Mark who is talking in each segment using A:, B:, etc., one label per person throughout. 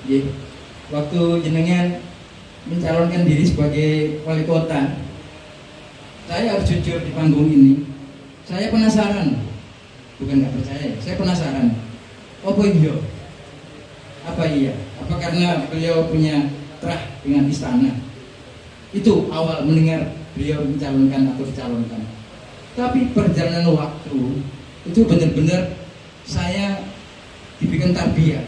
A: Nggih. Waktu jenengan mencalonkan diri sebagai wali kota, saya harus jujur di panggung ini. Saya penasaran, bukan nggak percaya, saya penasaran. Apa iya? Apa iya? Apa karena beliau punya terah dengan istana? Itu awal mendengar beliau mencalonkan atau dicalonkan. Tapi perjalanan waktu itu benar-benar saya dibikin tarbiyah.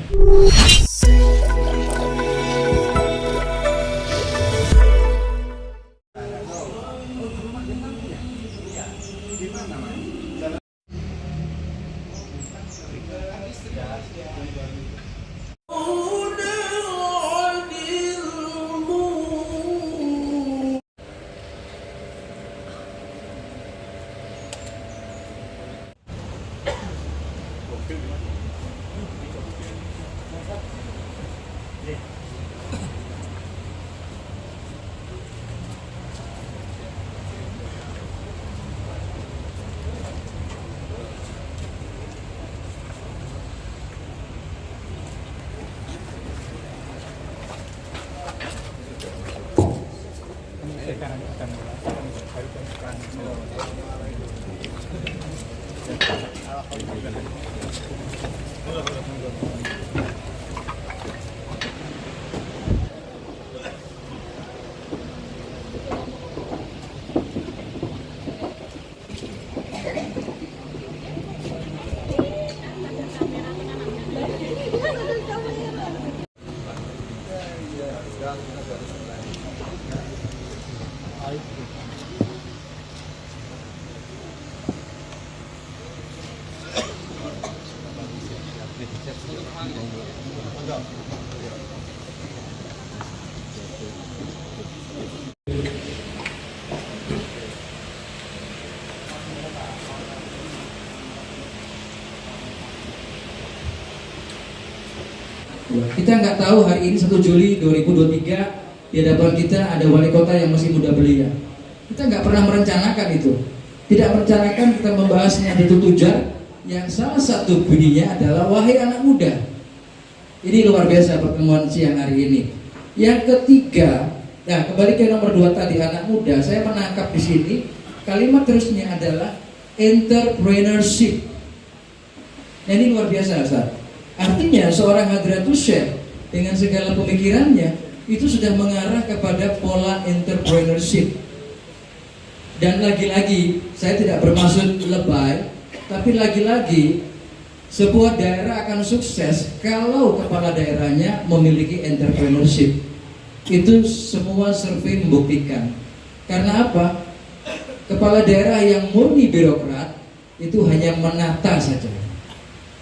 A: Kita nggak tahu hari ini 1 Juli 2023 di hadapan kita ada wali kota yang masih muda belia. Kita nggak pernah merencanakan itu. Tidak merencanakan kita membahasnya di Tujar yang salah satu bunyinya adalah wahai anak muda. Ini luar biasa pertemuan siang hari ini. Yang ketiga, nah kembali ke nomor 2 tadi anak muda, saya menangkap di sini kalimat terusnya adalah entrepreneurship. Nah, ini luar biasa, Ustaz. Artinya seorang Hadratus Syekh dengan segala pemikirannya itu sudah mengarah kepada pola entrepreneurship. Dan lagi-lagi saya tidak bermaksud lebay, tapi lagi-lagi sebuah daerah akan sukses kalau kepala daerahnya memiliki entrepreneurship. Itu semua survei membuktikan. Karena apa? Kepala daerah yang murni birokrat itu hanya menata saja.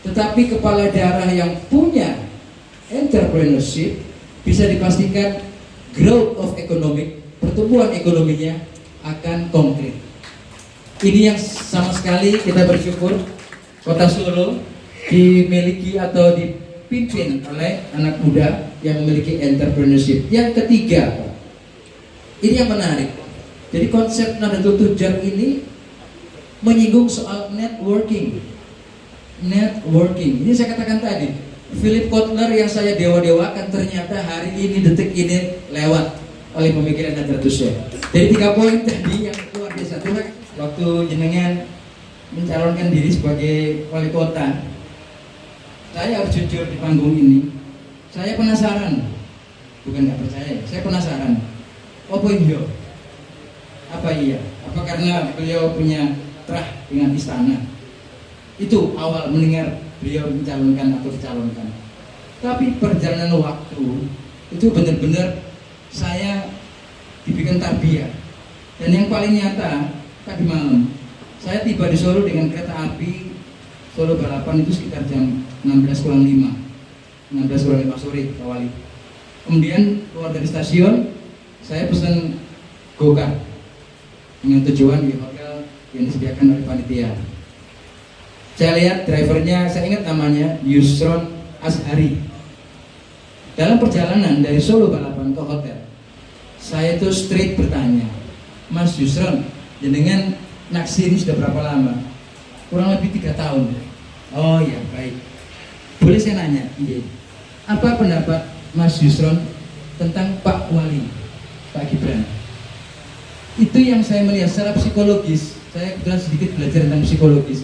A: Tetapi kepala daerah yang punya entrepreneurship bisa dipastikan growth of economic, pertumbuhan ekonominya akan konkret. Ini yang sama sekali kita bersyukur Kota Solo dimiliki atau dipimpin oleh anak muda yang memiliki entrepreneurship. Yang ketiga, ini yang menarik. Jadi konsep Nahdlatul Tujar ini menyinggung soal networking. Ini saya katakan tadi, Philip Kotler yang saya dewa-dewakan ternyata hari ini detik ini lewat oleh pemikiran Nahdlatul Syekh. Jadi 3 poin tadi yang luar biasa. Waktu jenengan mencalonkan diri sebagai wali kota, saya harus jujur di panggung ini. Saya penasaran, bukan nggak percaya, saya penasaran. Apa iya? Apa iya? Apa karena beliau punya terah dengan istana? Itu awal mendengar beliau mencalonkan atau dicalonkan. Tapi perjalanan waktu itu benar-benar saya dibikin tarbiyah. Dan yang paling nyata tadi malam saya tiba di Solo dengan kereta api Solo balapan itu sekitar jam 16:05 sore Pak Wali. Kemudian keluar dari stasiun saya pesan go-kart dengan tujuan di hotel yang disediakan oleh panitia. Saya lihat drivernya, saya ingat namanya Yusron Ashari. Dalam perjalanan dari Solo balapan ke hotel, saya itu straight bertanya, Mas Yusron, jenengan naksir ini sudah berapa lama? Kurang lebih 3 tahun. Oh ya, baik. Boleh saya nanya? Iya. Apa pendapat Mas Yusron tentang Pak Wali, Pak Gibran. Itu yang saya melihat secara psikologis. Saya kebetulan sedikit belajar tentang psikologis.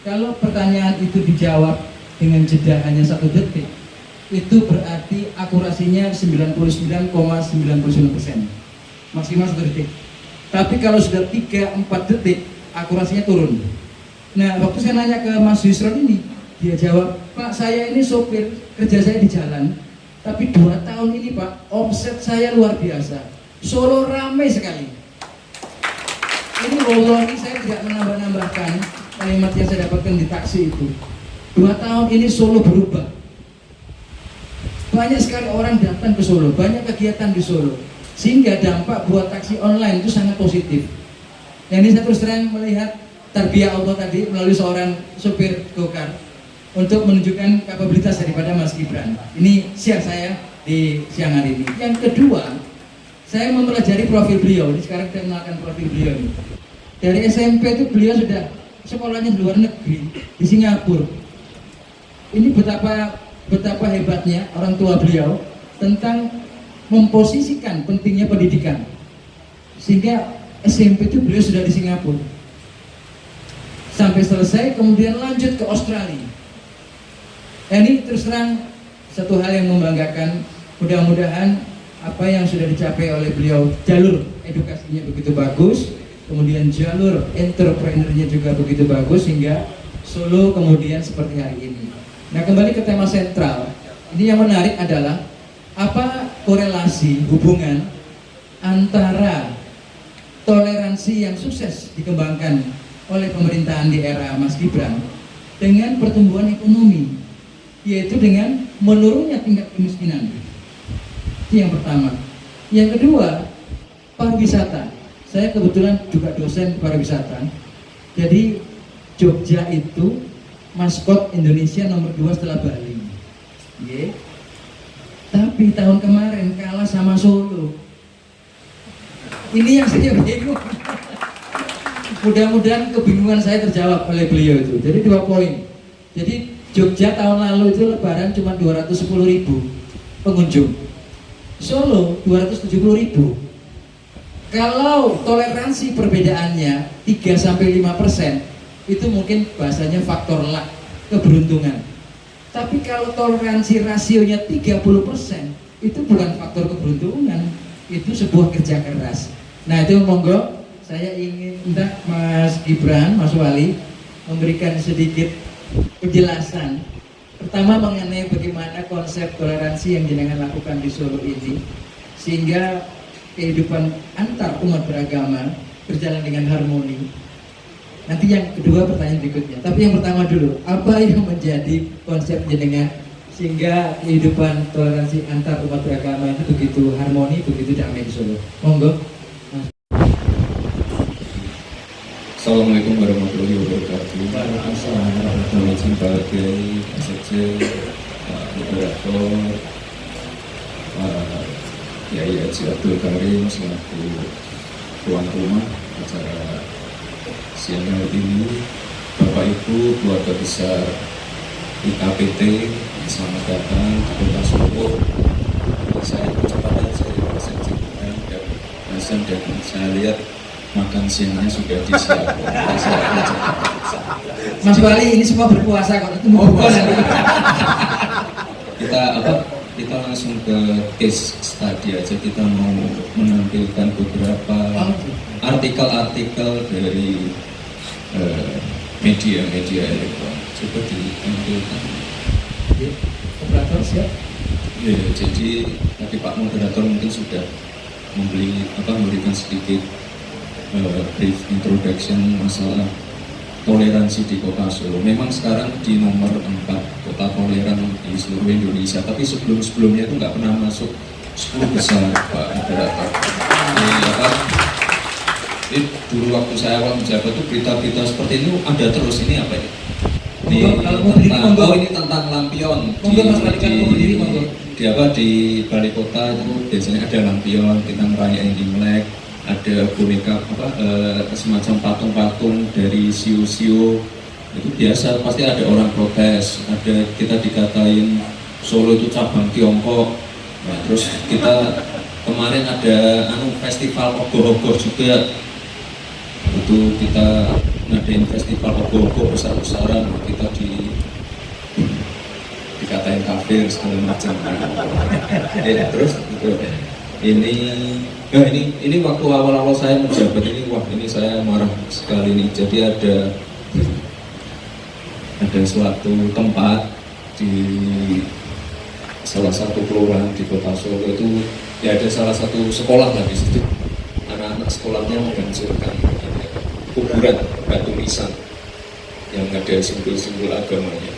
A: Kalau pertanyaan itu dijawab dengan jeda hanya 1 detik, itu berarti akurasinya 99,99%, maksimal 1 detik. Tapi kalau sudah 3-4 detik, akurasinya turun. Nah, waktu saya nanya ke Mas Yusron ini, dia jawab, Pak, saya ini sopir, kerja saya di jalan, tapi 2 tahun ini Pak, omset saya luar biasa. Solo ramai sekali. Ini wallahi saya tidak menambah-nambahkan kalimat yang saya dapatkan di taksi itu. 2 tahun ini Solo berubah. Banyak sekali orang datang ke Solo, banyak kegiatan di Solo, sehingga dampak buat taksi online itu sangat positif. Yang ini saya terus terang melihat tarbiyah Allah tadi melalui seorang sopir gokar untuk menunjukkan kapabilitas daripada Mas Gibran. Ini siang saya di siang hari ini. Yang kedua, saya mempelajari profil beliau. Ini sekarang saya mengenalkan profil beliau ini. Dari SMP itu beliau sudah sekolahnya di luar negeri, di Singapura. Ini betapa hebatnya orang tua beliau tentang memposisikan pentingnya pendidikan. Sehingga SMP itu beliau sudah di Singapura. Sampai selesai, kemudian lanjut ke Australia. Ini terus terang satu hal yang membanggakan. Mudah-mudahan apa yang sudah dicapai oleh beliau, jalur edukasinya begitu bagus, kemudian jalur entrepreneurnya juga begitu bagus, sehingga Solo kemudian seperti hari ini. Nah, kembali ke tema sentral, ini yang menarik adalah apa korelasi hubungan antara toleransi yang sukses dikembangkan oleh pemerintahan di era Mas Gibran dengan pertumbuhan ekonomi, yaitu dengan menurunnya tingkat kemiskinan. Itu yang pertama. Yang kedua, pariwisata. Saya kebetulan juga dosen pariwisata. Jadi Jogja itu maskot Indonesia nomor 2 setelah Bali. Yeah. Tapi tahun kemarin kalah sama Solo. Ini yang saya bingung. Mudah-mudahan kebingungan saya terjawab oleh beliau itu. Jadi 2 poin. Jadi Jogja tahun lalu itu lebaran cuma 210.000 pengunjung. Solo 270.000. Kalau toleransi perbedaannya 3-5%, itu mungkin bahasanya faktor luck, keberuntungan. Tapi kalau toleransi rasionya 30%, itu bukan faktor keberuntungan, itu sebuah kerja keras. Nah, itu monggo saya ingin minta Mas Gibran, Mas Wali memberikan sedikit penjelasan. Pertama mengenai bagaimana konsep toleransi yang jenengan lakukan di Solo ini, sehingga kehidupan antar umat beragama berjalan dengan harmoni. Nanti yang kedua pertanyaan berikutnya. Tapi yang pertama dulu, apa yang menjadi konsep jenengan sehingga kehidupan toleransi antar umat beragama itu begitu harmoni, begitu damai di Solo? Monggo.
B: Assalamualaikum warahmatullahi wabarakatuh.
A: Waalaikumsalam warahmatullahi wabarakatuh.
B: Sebagai sekjen, Pak Moderator, Pak Yai Haji Abdul Karim selaku tuan rumah acara siang hari ini, Bapak Ibu keluarga besar IKPT, selamat datang di Kota Solo. Saya percepatan saya sekjen dan Hasan, dan saya lihat makan siangnya sudah disiapkan.
A: Mas Wali, ini semua berpuasa kok, itu
B: kita langsung ke case study aja. Kita mau menampilkan beberapa artikel-artikel dari media-media elektronik. Coba ditampilkan.
A: Operator siap?
B: Ya, jadi tadi Pak Moderator mungkin sudah memberikan sedikit brief introduction masalah toleransi di Kota Solo. Memang sekarang di nomor 4 kota toleran di seluruh Indonesia, tapi sebelumnya itu nggak pernah masuk 10 besar, Pak Moderator. Ini dulu waktu saya awal menjabat itu berita-berita seperti ini ada terus. Ini apa ya? Ini tentang lampion di balai kota itu biasanya ada lampion, kita merayakan Imlek, ada boneka semacam patung-patung dari siu-siu, itu biasa pasti ada orang protes, ada kita dikatain Solo itu cabang Tiongkok, Nah, terus kita kemarin ada festival ogoh-ogoh juga, itu kita ngadain festival ogoh-ogoh besar-besaran, kita dikatain kafir segala macam. Ya, terus gitu. Ini waktu awal-awal saya menjabat ini, wah ini saya marah sekali nih. Jadi ada suatu tempat di salah satu kelurahan di Kota Solo itu, ya ada salah satu sekolah lah di situ. Anak-anak sekolahnya menghancurkan kuburan batu nisan yang ada simbol-simbol agamanya.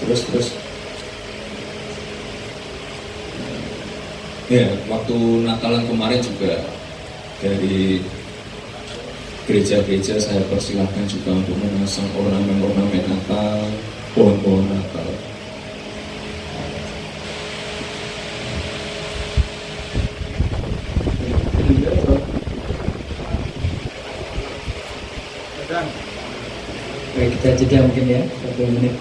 B: Terus ya, waktu Natalan kemarin juga dari gereja-gereja saya persilahkan juga untuk memasang ornamen-ornamen Natal, pohon-pohon Natal.
A: Baik, kita jeda mungkin ya, 1 menit.